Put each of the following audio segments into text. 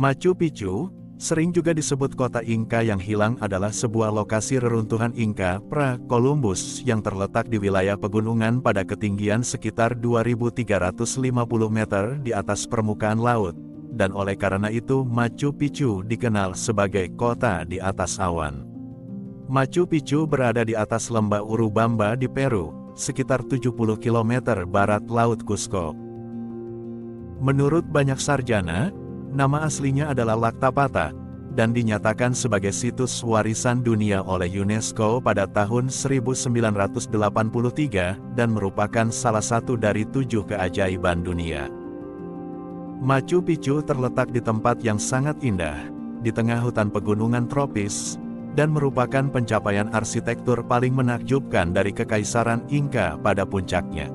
Machu Picchu, sering juga disebut kota Inka yang hilang, adalah sebuah lokasi reruntuhan Inka pra-Columbus yang terletak di wilayah pegunungan pada ketinggian sekitar 2.350 meter di atas permukaan laut, dan oleh karena itu Machu Picchu dikenal sebagai kota di atas awan. Machu Picchu berada di atas lembah Urubamba di Peru, sekitar 70 km barat Laut Cusco. Menurut banyak sarjana, nama aslinya adalah Laktapata, dan dinyatakan sebagai situs warisan dunia oleh UNESCO pada tahun 1983 dan merupakan salah satu dari 7 keajaiban dunia. Machu Picchu terletak di tempat yang sangat indah, di tengah hutan pegunungan tropis, dan merupakan pencapaian arsitektur paling menakjubkan dari Kekaisaran Inka pada puncaknya.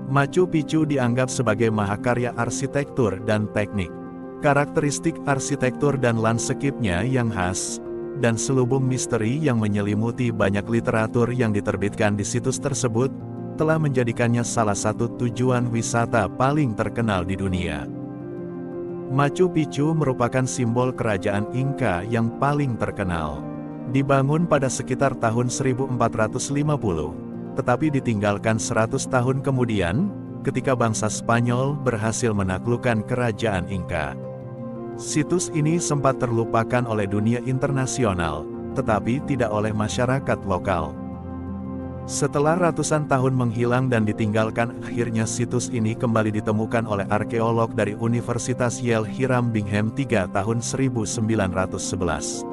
Machu Picchu dianggap sebagai mahakarya arsitektur dan teknik. Karakteristik arsitektur dan landscape-nya yang khas, dan selubung misteri yang menyelimuti banyak literatur yang diterbitkan di situs tersebut, telah menjadikannya salah satu tujuan wisata paling terkenal di dunia. Machu Picchu merupakan simbol kerajaan Inka yang paling terkenal. Dibangun pada sekitar tahun 1450, tetapi ditinggalkan 100 tahun kemudian, ketika bangsa Spanyol berhasil menaklukkan kerajaan Inka. Situs ini sempat terlupakan oleh dunia internasional, tetapi tidak oleh masyarakat lokal. Setelah ratusan tahun menghilang dan ditinggalkan, akhirnya situs ini kembali ditemukan oleh arkeolog dari Universitas Yale Hiram Bingham III tahun 1911.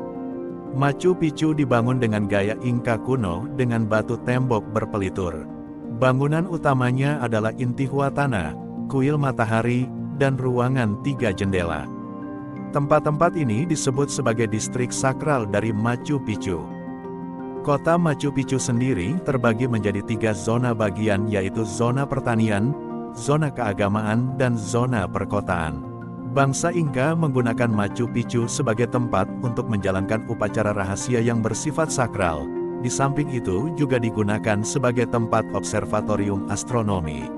Machu Picchu dibangun dengan gaya Inka kuno dengan batu tembok berpelitur. Bangunan utamanya adalah Intihuatana, kuil matahari, dan ruangan 3 jendela. Tempat-tempat ini disebut sebagai distrik sakral dari Machu Picchu. Kota Machu Picchu sendiri terbagi menjadi 3 zona bagian, yaitu zona pertanian, zona keagamaan, dan zona perkotaan. Bangsa Inka menggunakan Machu Picchu sebagai tempat untuk menjalankan upacara rahasia yang bersifat sakral. Di samping itu juga digunakan sebagai tempat observatorium astronomi.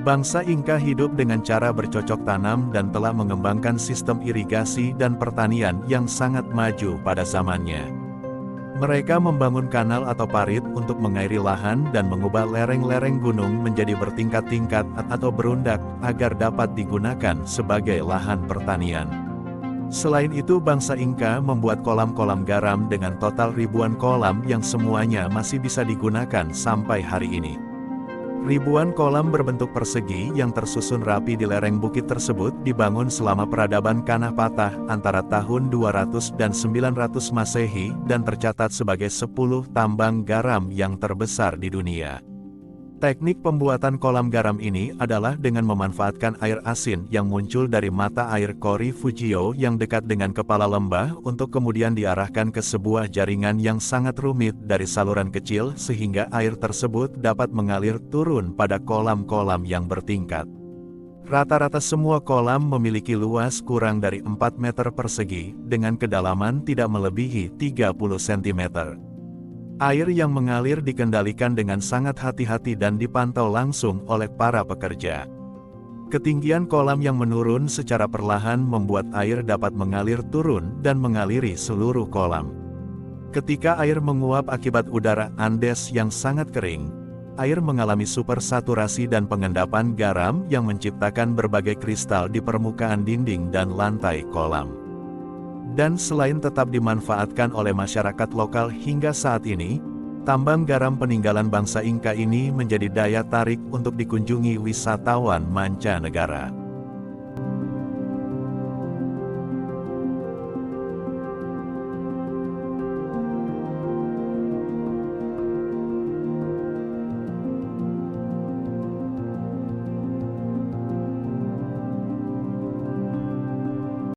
Bangsa Inka hidup dengan cara bercocok tanam dan telah mengembangkan sistem irigasi dan pertanian yang sangat maju pada zamannya. Mereka membangun kanal atau parit untuk mengairi lahan dan mengubah lereng-lereng gunung menjadi bertingkat-tingkat atau berundak agar dapat digunakan sebagai lahan pertanian. Selain itu, bangsa Inka membuat kolam-kolam garam dengan total ribuan kolam yang semuanya masih bisa digunakan sampai hari ini. Ribuan kolam berbentuk persegi yang tersusun rapi di lereng bukit tersebut dibangun selama peradaban Kanah Patah antara tahun 200 dan 900 Masehi dan tercatat sebagai 10 tambang garam yang terbesar di dunia. Teknik pembuatan kolam garam ini adalah dengan memanfaatkan air asin yang muncul dari mata air Kori Fujio yang dekat dengan kepala lembah untuk kemudian diarahkan ke sebuah jaringan yang sangat rumit dari saluran kecil sehingga air tersebut dapat mengalir turun pada kolam-kolam yang bertingkat. Rata-rata semua kolam memiliki luas kurang dari 4 meter persegi dengan kedalaman tidak melebihi 30 cm. Air yang mengalir dikendalikan dengan sangat hati-hati dan dipantau langsung oleh para pekerja. Ketinggian kolam yang menurun secara perlahan membuat air dapat mengalir turun dan mengaliri seluruh kolam. Ketika air menguap akibat udara Andes yang sangat kering, air mengalami supersaturasi dan pengendapan garam yang menciptakan berbagai kristal di permukaan dinding dan lantai kolam. Dan selain tetap dimanfaatkan oleh masyarakat lokal hingga saat ini, tambang garam peninggalan bangsa Inka ini menjadi daya tarik untuk dikunjungi wisatawan mancanegara.